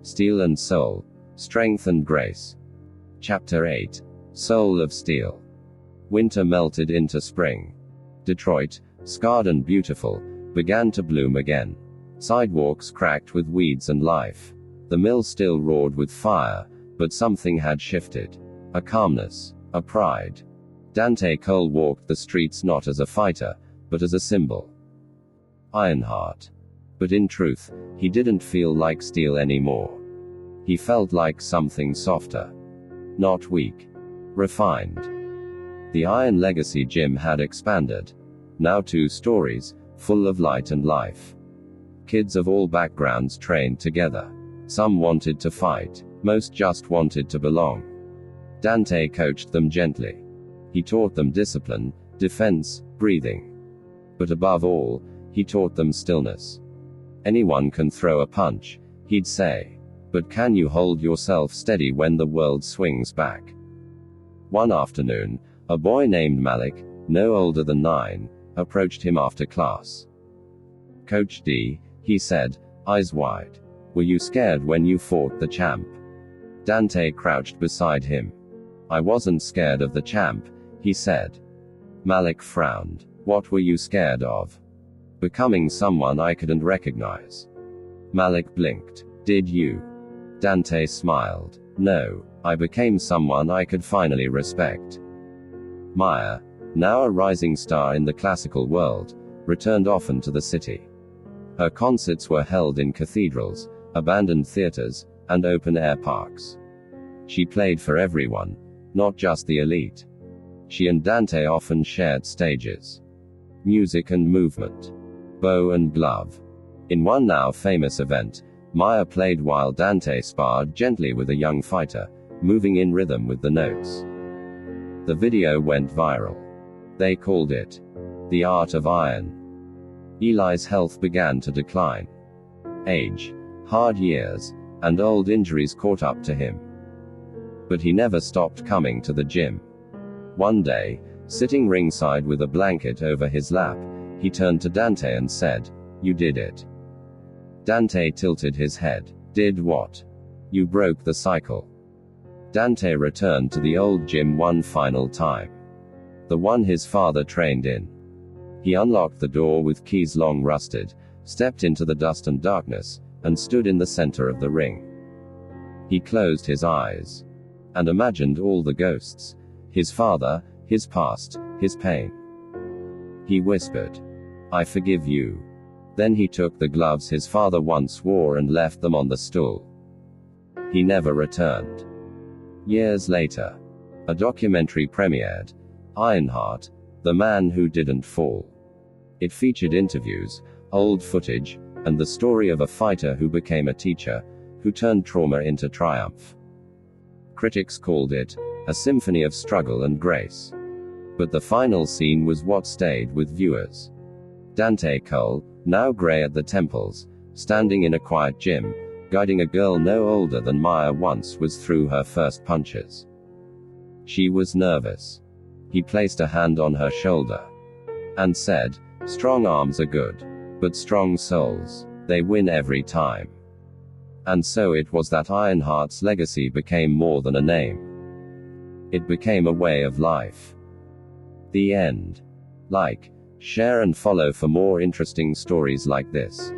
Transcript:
Steel and Soul, Strength and Grace. Chapter 8. Soul of Steel. Winter melted into spring. Detroit, scarred and beautiful, began to bloom again. Sidewalks cracked with weeds and life. The mill still roared with fire, but something had shifted. A calmness, a pride. Dante Cole walked the streets not as a fighter, but as a symbol. Ironheart. But in truth, he didn't feel like steel anymore. He felt like something softer. Not weak. Refined. The Iron Legacy gym had expanded. Now 2 stories, full of light and life. Kids of all backgrounds trained together. Some wanted to fight, most just wanted to belong. Dante coached them gently. He taught them discipline, defense, breathing. But above all, he taught them stillness. Anyone can throw a punch, he'd say. But can you hold yourself steady when the world swings back? One afternoon, a boy named Malik, no older than 9, approached him after class. "Coach D," he said, eyes wide. "Were you scared when you fought the champ?" Dante crouched beside him. "I wasn't scared of the champ," he said. Malik frowned. "What were you scared of?" "Becoming someone I couldn't recognize." Malik blinked. "Did you?" Dante smiled. "No, I became someone I could finally respect." Maya, now a rising star in the classical world, returned often to the city. Her concerts were held in cathedrals, abandoned theaters, and open-air parks. She played for everyone, not just the elite. She and Dante often shared stages. Music and movement. Bow and glove. In one now famous event, Maya played while Dante sparred gently with a young fighter, moving in rhythm with the notes. The video went viral. They called it The Art of Iron. Eli's health began to decline. Age, hard years, and old injuries caught up to him. But he never stopped coming to the gym. One day, sitting ringside with a blanket over his lap, he turned to Dante and said, "You did it." Dante tilted his head. "Did what?" "You broke the cycle." Dante returned to the old gym one final time. The one his father trained in. He unlocked the door with keys long rusted, stepped into the dust and darkness, and stood in the center of the ring. He closed his eyes. And imagined all the ghosts. His father, his past, his pain. He whispered, "I forgive you." Then he took the gloves his father once wore and left them on the stool. He never returned. Years later, a documentary premiered, Ironheart, The Man Who Didn't Fall. It featured interviews, old footage, and the story of a fighter who became a teacher, who turned trauma into triumph. Critics called it a symphony of struggle and grace. But the final scene was what stayed with viewers. Dante Cole, now gray at the temples, standing in a quiet gym, guiding a girl no older than Maya once was through her first punches. She was nervous. He placed a hand on her shoulder and said, "Strong arms are good. But strong souls, they win every time." And so it was that Ironheart's legacy became more than a name. It became a way of life. The end. Like, share and follow for more interesting stories like this.